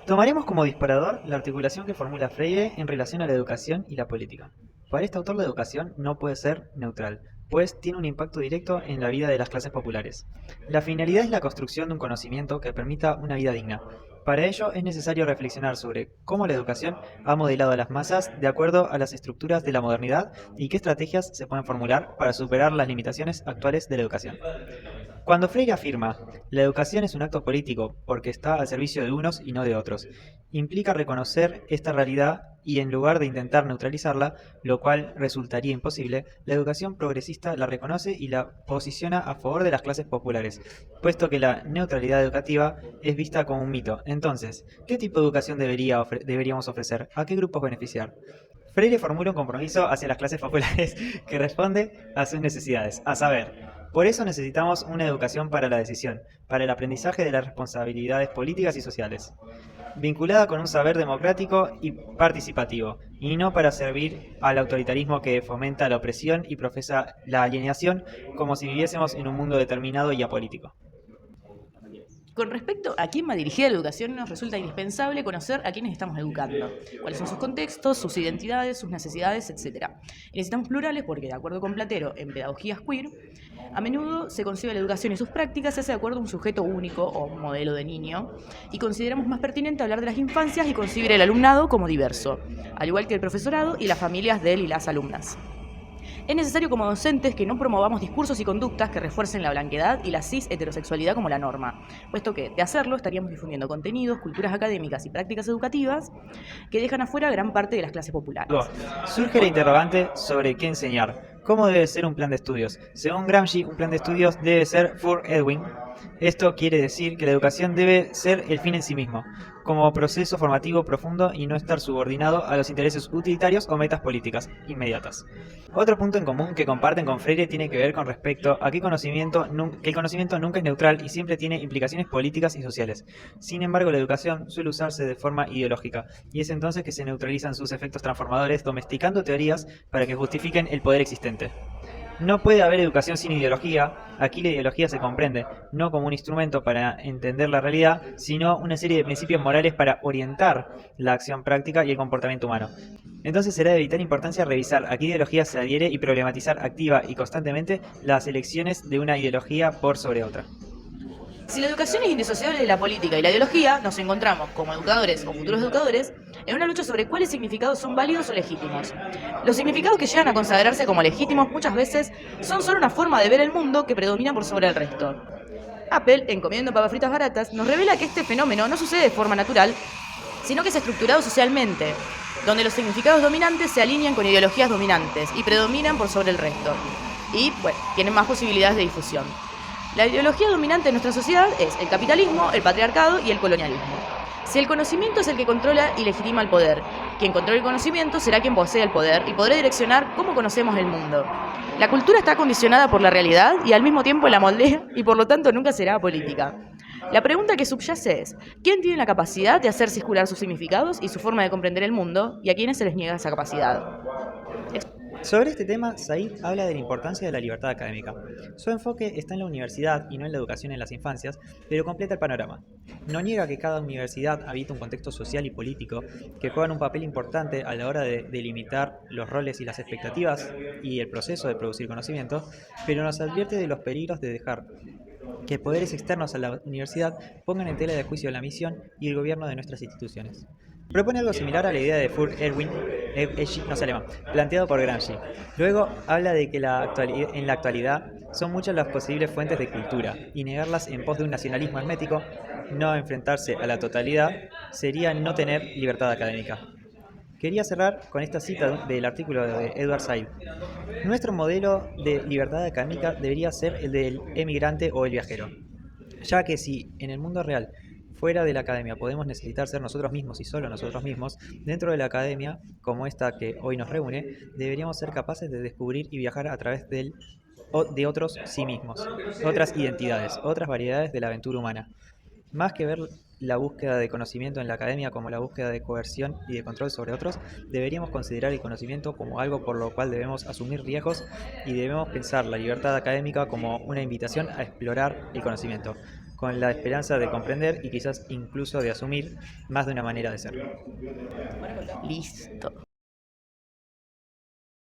Tomaremos como disparador la articulación que formula Freire en relación a la educación y la política. Para este autor la educación no puede ser neutral, pues tiene un impacto directo en la vida de las clases populares. La finalidad es la construcción de un conocimiento que permita una vida digna. Para ello es necesario reflexionar sobre cómo la educación ha modelado a las masas de acuerdo a las estructuras de la modernidad y qué estrategias se pueden formular para superar las limitaciones actuales de la educación. Cuando Freire afirma, la educación es un acto político porque está al servicio de unos y no de otros, implica reconocer esta realidad y en lugar de intentar neutralizarla, lo cual resultaría imposible, la educación progresista la reconoce y la posiciona a favor de las clases populares, puesto que la neutralidad educativa es vista como un mito. Entonces, ¿qué tipo de educación deberíamos ofrecer? ¿A qué grupos beneficiar? Freire formula un compromiso hacia las clases populares que responde a sus necesidades, a saber, por eso necesitamos una educación para la decisión, para el aprendizaje de las responsabilidades políticas y sociales, vinculada con un saber democrático y participativo, y no para servir al autoritarismo que fomenta la opresión y profesa la alienación como si viviésemos en un mundo determinado y apolítico. Con respecto a quién va dirigida la educación, nos resulta indispensable conocer a quiénes estamos educando, cuáles son sus contextos, sus identidades, sus necesidades, etc. Y necesitamos plurales porque, de acuerdo con Platero, en pedagogías queer, a menudo se concibe la educación y sus prácticas se hace de acuerdo a un sujeto único o un modelo de niño, y consideramos más pertinente hablar de las infancias y concebir el alumnado como diverso, al igual que el profesorado y las familias de él y las alumnas. Es necesario como docentes que no promovamos discursos y conductas que refuercen la blanquedad y la cis heterosexualidad como la norma, puesto que, de hacerlo, estaríamos difundiendo contenidos, culturas académicas y prácticas educativas que dejan afuera a gran parte de las clases populares. Surge la interrogante sobre qué enseñar. ¿Cómo debe ser un plan de estudios? Según Gramsci, un plan de estudios debe ser for Edwin. Esto quiere decir que la educación debe ser el fin en sí mismo, como proceso formativo profundo y no estar subordinado a los intereses utilitarios o metas políticas inmediatas. Otro punto en común que comparten con Freire tiene que ver con respecto a que el conocimiento nunca es neutral y siempre tiene implicaciones políticas y sociales. Sin embargo, la educación suele usarse de forma ideológica, y es entonces que se neutralizan sus efectos transformadores domesticando teorías para que justifiquen el poder existente. No puede haber educación sin ideología. Aquí la ideología se comprende, no como un instrumento para entender la realidad, sino una serie de principios morales para orientar la acción práctica y el comportamiento humano. Entonces será de vital importancia revisar a qué ideología se adhiere y problematizar activa y constantemente las elecciones de una ideología por sobre otra. Si la educación es indisociable de la política y la ideología, nos encontramos, como educadores o futuros educadores, en una lucha sobre cuáles significados son válidos o legítimos. Los significados que llegan a consagrarse como legítimos muchas veces son solo una forma de ver el mundo que predomina por sobre el resto. Apple, en Comiendo papas fritas baratas, nos revela que este fenómeno no sucede de forma natural, sino que es estructurado socialmente, donde los significados dominantes se alinean con ideologías dominantes y predominan por sobre el resto, y, bueno, tienen más posibilidades de difusión. La ideología dominante en nuestra sociedad es el capitalismo, el patriarcado y el colonialismo. Si el conocimiento es el que controla y legitima el poder, quien controla el conocimiento será quien posee el poder y podrá direccionar cómo conocemos el mundo. La cultura está condicionada por la realidad y al mismo tiempo la moldea y por lo tanto nunca será política. La pregunta que subyace es, ¿quién tiene la capacidad de hacer circular sus significados y su forma de comprender el mundo y a quiénes se les niega esa capacidad? Sobre este tema, Said habla de la importancia de la libertad académica. Su enfoque está en la universidad y no en la educación en las infancias, pero completa el panorama. No niega que cada universidad habita un contexto social y político que juegan un papel importante a la hora de delimitar los roles y las expectativas y el proceso de producir conocimiento, pero nos advierte de los peligros de dejar que poderes externos a la universidad pongan en tela de juicio la misión y el gobierno de nuestras instituciones. Propone algo similar a la idea de Fur Erwin, no sé alemán, planteado por Gramsci. Luego habla de que en la actualidad son muchas las posibles fuentes de cultura, y negarlas en pos de un nacionalismo hermético, no enfrentarse a la totalidad, sería no tener libertad académica. Quería cerrar con esta cita del artículo de Edward Said. Nuestro modelo de libertad académica debería ser el del emigrante o el viajero, ya que si en el mundo real fuera de la academia podemos necesitar ser nosotros mismos y solo nosotros mismos, dentro de la academia, como esta que hoy nos reúne, deberíamos ser capaces de descubrir y viajar a través de otros sí mismos, otras identidades, otras variedades de la aventura humana. Más que ver la búsqueda de conocimiento en la academia como la búsqueda de coerción y de control sobre otros, deberíamos considerar el conocimiento como algo por lo cual debemos asumir riesgos y debemos pensar la libertad académica como una invitación a explorar el conocimiento. con la esperanza de comprender y quizás incluso de asumir más de una manera de ser. Listo.